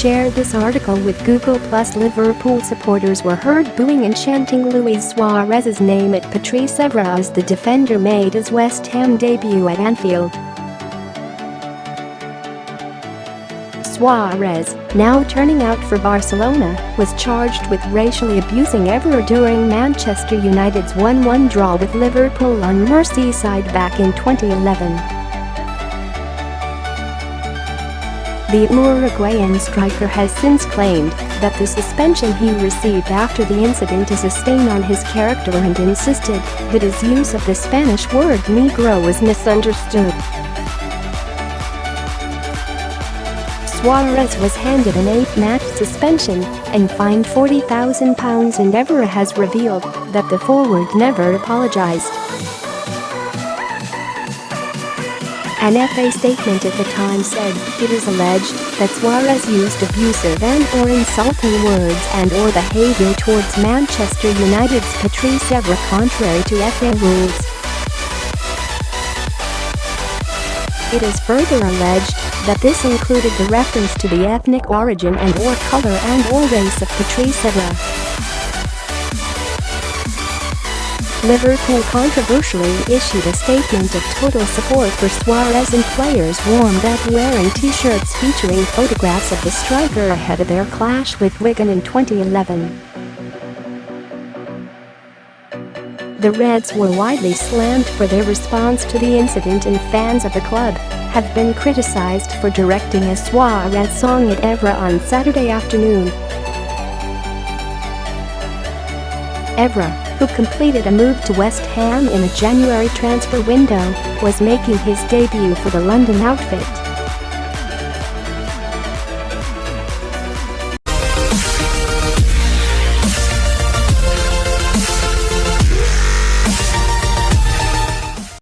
shared this article with Google+. Liverpool supporters were heard booing and chanting Luis Suarez's name at Patrice Evra as the defender made his West Ham debut at Anfield. Suarez, now turning out for Barcelona, was charged with racially abusing Evra during Manchester United's 1-1 draw with Liverpool on Merseyside back in 2011. The Uruguayan striker has since claimed that the suspension he received after the incident is a stain on his character and insisted that his use of the Spanish word negro was misunderstood. Suarez was handed an 8-match suspension and fined £40,000, and Evra has revealed that the forward never apologized. An FA statement at the time said it is alleged that Suarez used abusive and/or insulting words and/or behavior towards Manchester United's Patrice Evra contrary to FA rules. It is further alleged that this included the reference to the ethnic origin and/or color and/or race of Patrice Evra. Liverpool controversially issued a statement of total support for Suarez, and players warmed up wearing t-shirts featuring photographs of the striker ahead of their clash with Wigan in 2011. The Reds were widely slammed for their response to the incident, and fans of the club have been criticized for directing a Suarez song at Evra on Saturday afternoon. Evra, who completed a move to West Ham in a January transfer window, was making his debut for the London outfit.